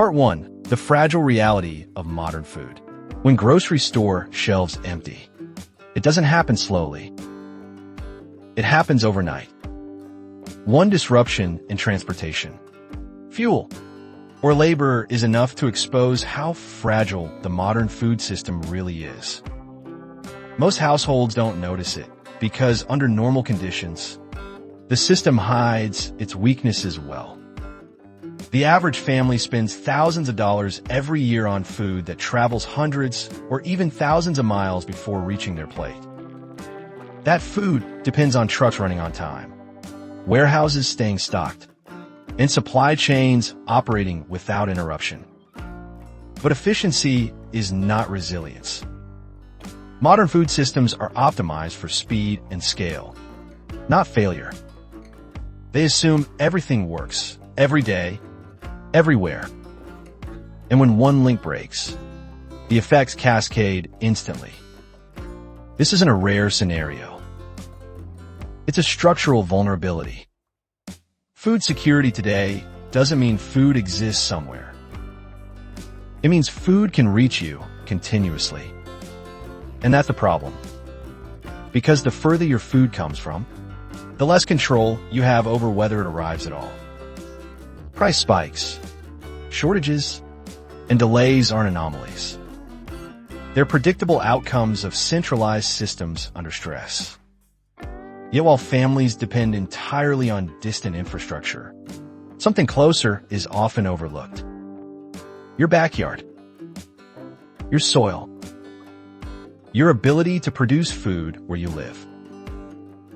Part 1. The fragile reality of modern food. When grocery store shelves empty, it doesn't happen slowly. It happens overnight. One disruption in transportation, fuel, or labor is enough to expose how fragile the modern food system really is. Most households don't notice it because under normal conditions, the system hides its weaknesses well. The average family spends thousands of dollars every year on food that travels hundreds or even thousands of miles before reaching their plate. That food depends on trucks running on time, warehouses staying stocked, and supply chains operating without interruption. But efficiency is not resilience. Modern food systems are optimized for speed and scale, not failure. They assume everything works, every day, everywhere. And when one link breaks, the effects cascade instantly. This isn't a rare scenario. It's a structural vulnerability. Food security today doesn't mean food exists somewhere. It means food can reach you continuously. And that's the problem. Because the further your food comes from, the less control you have over whether it arrives at all. Price spikes, shortages, and delays aren't anomalies. They're predictable outcomes of centralized systems under stress. Yet while families depend entirely on distant infrastructure, something closer is often overlooked. Your backyard, your soil, your ability to produce food where you live.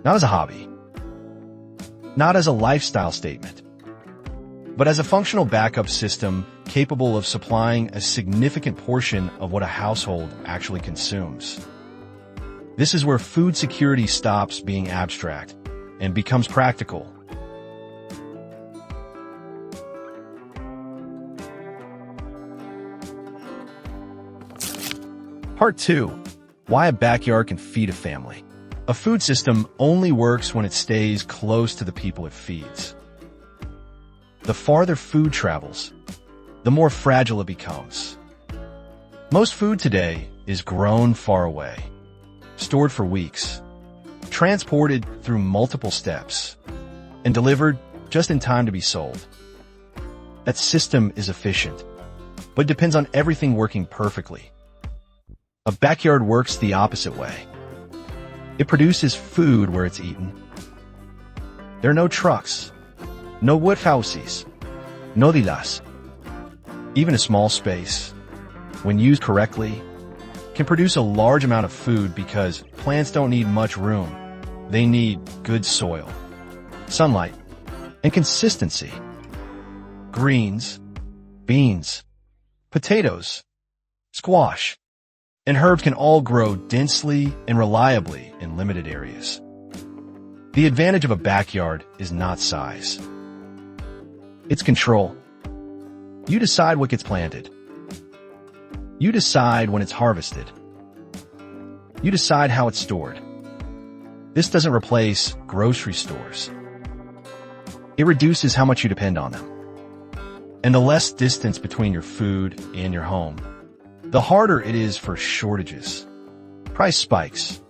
Not as a hobby, not as a lifestyle statement, but as a functional backup system capable of supplying a significant portion of what a household actually consumes. This is where food security stops being abstract and becomes practical. Part 2. Why a backyard can feed a family. A food system only works when it stays close to the people it feeds. The farther food travels, the more fragile it becomes. Most food today is grown far away, stored for weeks, transported through multiple steps, and delivered just in time to be sold. That system is efficient, but depends on everything working perfectly. A backyard works the opposite way. It produces food where it's eaten. There are no trucks, no warehouses, no dilas. Even a small space, when used correctly, can produce a large amount of food because plants don't need much room. They need good soil, sunlight, and consistency. Greens, beans, potatoes, squash, and herbs can all grow densely and reliably in limited areas. The advantage of a backyard is not size. It's control. You decide what gets planted. You decide when it's harvested. You decide how it's stored. This doesn't replace grocery stores. It reduces how much you depend on them. And the less distance between your food and your home, the harder it is for shortages, price spikes,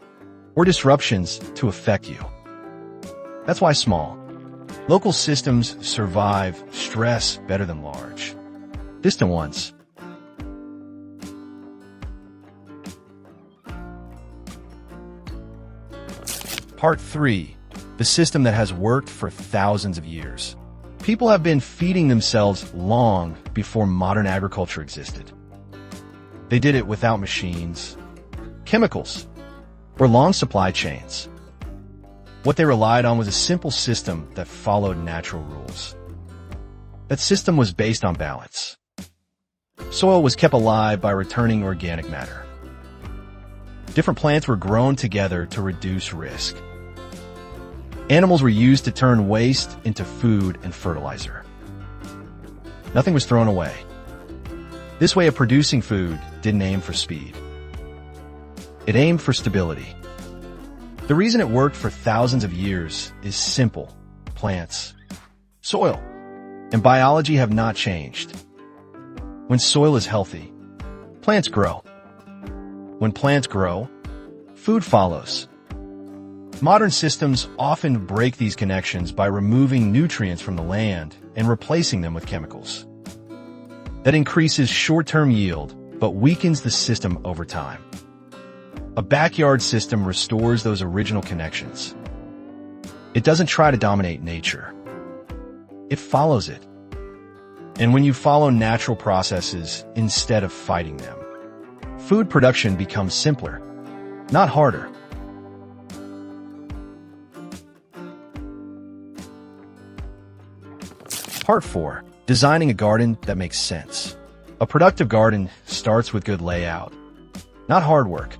or disruptions to affect you. That's why small, local systems survive stress better than large, distant ones. Part 3. The system that has worked for thousands of years. People have been feeding themselves long before modern agriculture existed. They did it without machines, chemicals, or long supply chains. What they relied on was a simple system that followed natural rules. That system was based on balance. Soil was kept alive by returning organic matter. Different plants were grown together to reduce risk. Animals were used to turn waste into food and fertilizer. Nothing was thrown away. This way of producing food didn't aim for speed. It aimed for stability. The reason it worked for thousands of years is simple. Plants, soil, and biology have not changed. When soil is healthy, plants grow. When plants grow, food follows. Modern systems often break these connections by removing nutrients from the land and replacing them with chemicals. That increases short-term yield, but weakens the system over time. A backyard system restores those original connections. It doesn't try to dominate nature. It follows it. And when you follow natural processes instead of fighting them, food production becomes simpler, not harder. Part 4. Designing a garden that makes sense. A productive garden starts with good layout, not hard work.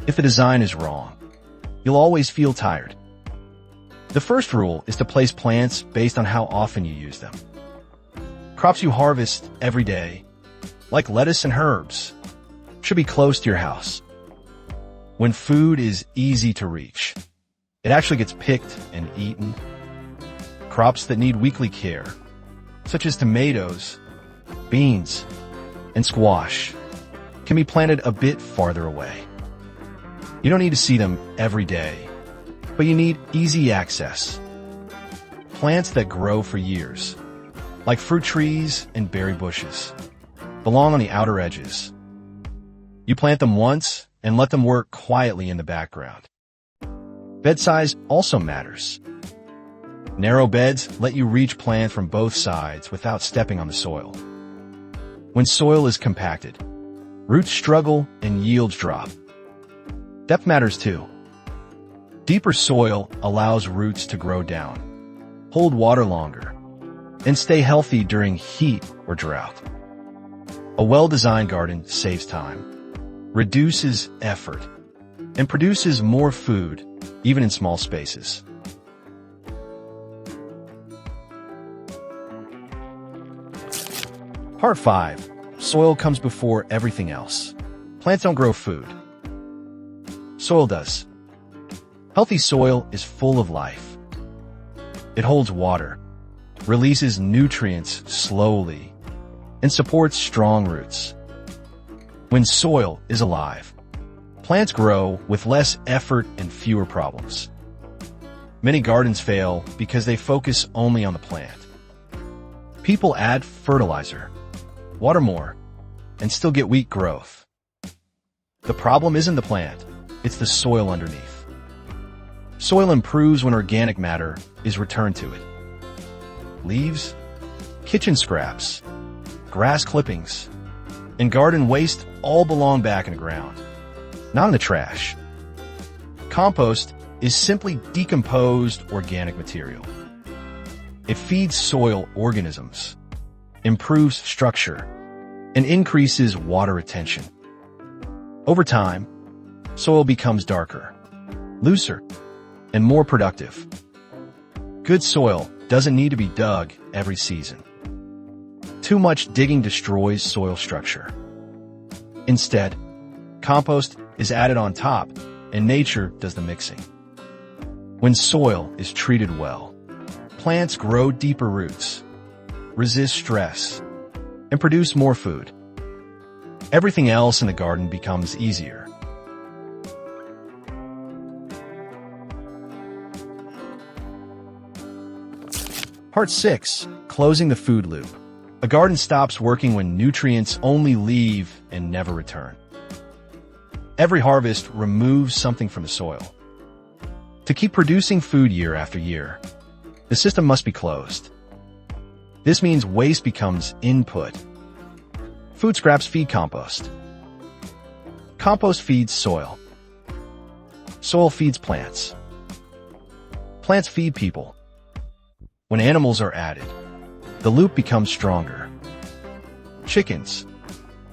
If the design is wrong, you'll always feel tired. The first rule is to place plants based on how often you use them. Crops you harvest every day, like lettuce and herbs, should be close to your house. When food is easy to reach, it actually gets picked and eaten. Crops that need weekly care, such as tomatoes, beans, and squash, can be planted a bit farther away. You don't need to see them every day, but you need easy access. Plants that grow for years, like fruit trees and berry bushes, belong on the outer edges. You plant them once and let them work quietly in the background. Bed size also matters. Narrow beds let you reach plants from both sides without stepping on the soil. When soil is compacted, roots struggle and yields drop. Depth matters too. Deeper soil allows roots to grow down, hold water longer, and stay healthy during heat or drought. A well-designed garden saves time, reduces effort, and produces more food, even in small spaces. Part 5. Soil comes before everything else. Plants don't grow food. Soil does. Healthy soil is full of life. It holds water, releases nutrients slowly, and supports strong roots. When soil is alive, plants grow with less effort and fewer problems. Many gardens fail because they focus only on the plant. People add fertilizer, water more, and still get weak growth. The problem isn't the plant, it's the soil underneath. Soil improves when organic matter is returned to it. Leaves, kitchen scraps, grass clippings, and garden waste all belong back in the ground, not in the trash. Compost is simply decomposed organic material. It feeds soil organisms, improves structure, and increases water retention. Over time, soil becomes darker, looser, and more productive. Good soil doesn't need to be dug every season. Too much digging destroys soil structure. Instead, compost is added on top, and nature does the mixing. When soil is treated well, plants grow deeper roots, resist stress, and produce more food. Everything else in the garden becomes easier. Part 6. Closing the food loop. A garden stops working when nutrients only leave and never return. Every harvest removes something from the soil. To keep producing food year after year, the system must be closed. This means waste becomes input. Food scraps feed compost. Compost feeds soil. Soil feeds plants. Plants feed people. When animals are added, the loop becomes stronger. Chickens,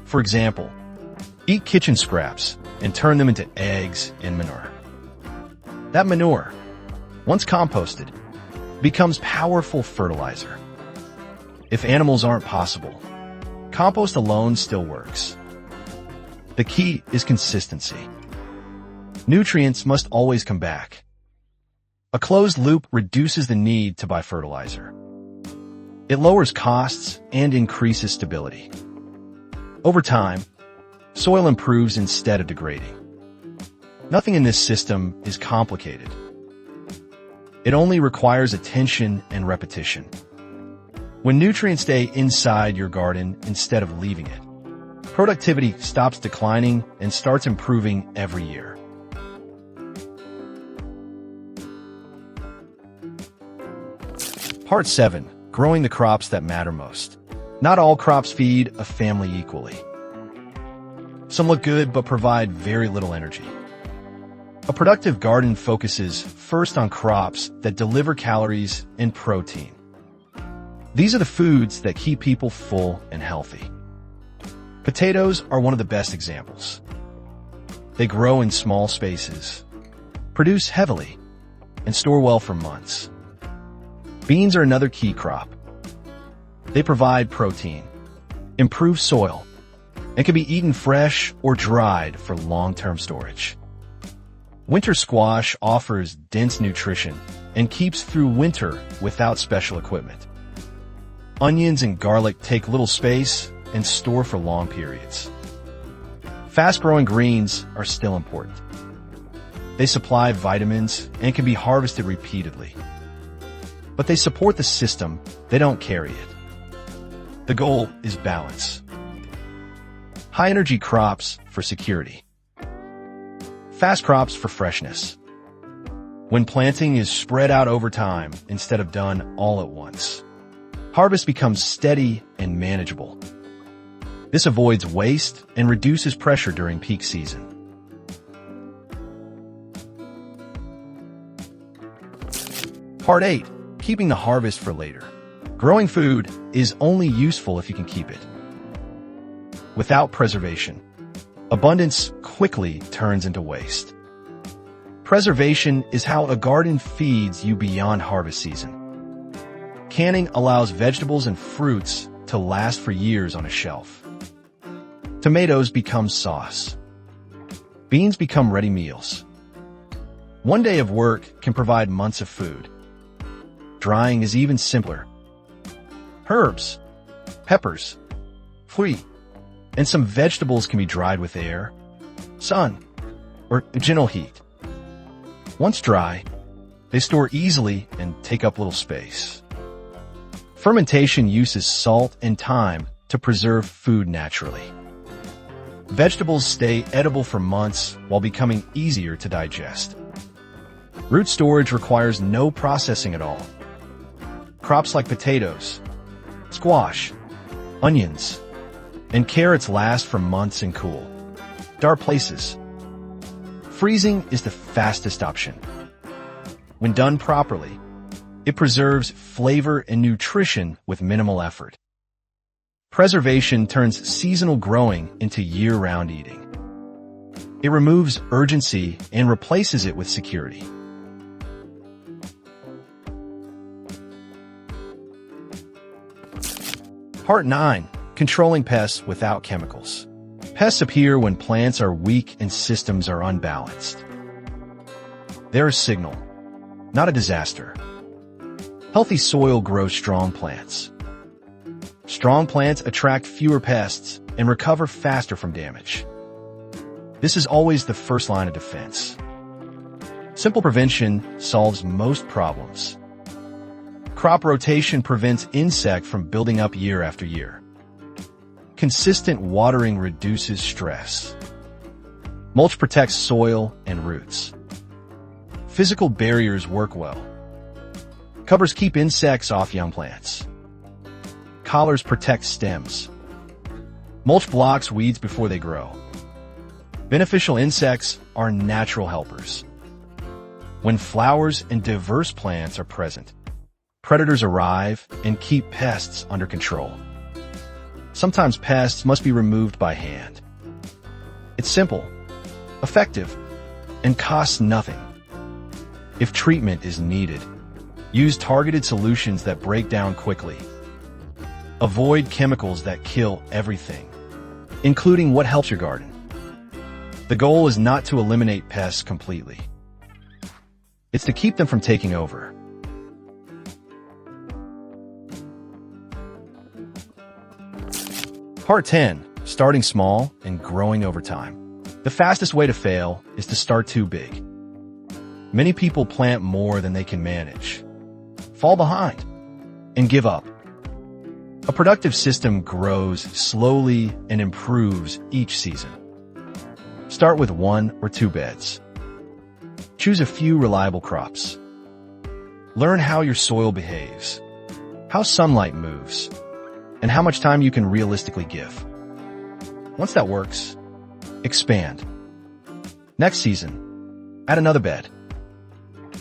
for example, eat kitchen scraps and turn them into eggs and manure. That manure, once composted, becomes powerful fertilizer. If animals aren't possible, compost alone still works. The key is consistency. Nutrients must always come back. A closed loop reduces the need to buy fertilizer. It lowers costs and increases stability. Over time, soil improves instead of degrading. Nothing in this system is complicated. It only requires attention and repetition. When nutrients stay inside your garden instead of leaving it, productivity stops declining and starts improving every year. Part 7. Growing the crops that matter most. Not all crops feed a family equally. Some look good but provide very little energy. A productive garden focuses first on crops that deliver calories and protein. These are the foods that keep people full and healthy. Potatoes are one of the best examples. They grow in small spaces, produce heavily, and store well for months. Beans are another key crop. They provide protein, improve soil, and can be eaten fresh or dried for long-term storage. Winter squash offers dense nutrition and keeps through winter without special equipment. Onions and garlic take little space and store for long periods. Fast-growing greens are still important. They supply vitamins and can be harvested repeatedly. But they support the system, they don't carry it. The goal is balance. High-energy crops for security. Fast crops for freshness. When planting is spread out over time instead of done all at once, harvest becomes steady and manageable. This avoids waste and reduces pressure during peak season. Part 8. Keeping the harvest for later. Growing food is only useful if you can keep it. Without preservation, abundance quickly turns into waste. Preservation is how a garden feeds you beyond harvest season. Canning allows vegetables and fruits to last for years on a shelf. Tomatoes become sauce. Beans become ready meals. One day of work can provide months of food. Drying is even simpler. Herbs, peppers, fruit, and some vegetables can be dried with air, sun, or gentle heat. Once dry, they store easily and take up little space. Fermentation uses salt and time to preserve food naturally. Vegetables stay edible for months while becoming easier to digest. Root storage requires no processing at all. Crops like potatoes, squash, onions, and carrots last for months in cool, dark places. Freezing is the fastest option. When done properly, it preserves flavor and nutrition with minimal effort. Preservation turns seasonal growing into year-round eating. It removes urgency and replaces it with security. Part 9. Controlling pests without chemicals. Pests appear when plants are weak and systems are unbalanced. They're a signal, not a disaster. Healthy soil grows strong plants. Strong plants attract fewer pests and recover faster from damage. This is always the first line of defense. Simple prevention solves most problems. Crop rotation prevents insect from building up year after year. Consistent watering reduces stress. Mulch protects soil and roots. Physical barriers work well. Covers keep insects off young plants. Collars protect stems. Mulch blocks weeds before they grow. Beneficial insects are natural helpers. When flowers and diverse plants are present, predators arrive and keep pests under control. Sometimes pests must be removed by hand. It's simple, effective, and costs nothing. If treatment is needed, use targeted solutions that break down quickly. Avoid chemicals that kill everything, including what helps your garden. The goal is not to eliminate pests completely. It's to keep them from taking over. Part 10. Starting small and growing over time. The fastest way to fail is to start too big. Many people plant more than they can manage, fall behind, and give up. A productive system grows slowly and improves each season. Start with 1 or 2 beds. Choose a few reliable crops. Learn how your soil behaves, how sunlight moves, and how much time you can realistically give. Once that works, expand. Next season, add another bed.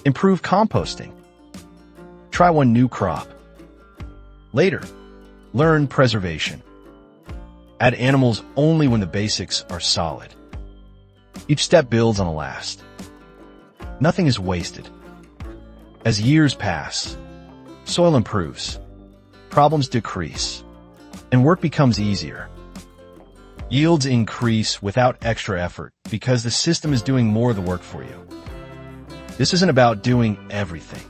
Improve composting. Try one new crop. Later, learn preservation. Add animals only when the basics are solid. Each step builds on the last. Nothing is wasted. As years pass, soil improves, problems decrease, and work becomes easier. Yields increase without extra effort because the system is doing more of the work for you. This isn't about doing everything.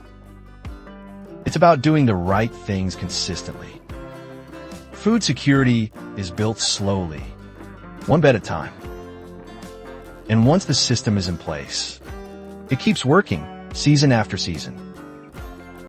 It's about doing the right things consistently. Food security is built slowly, one bed at a time. And once the system is in place, it keeps working season after season.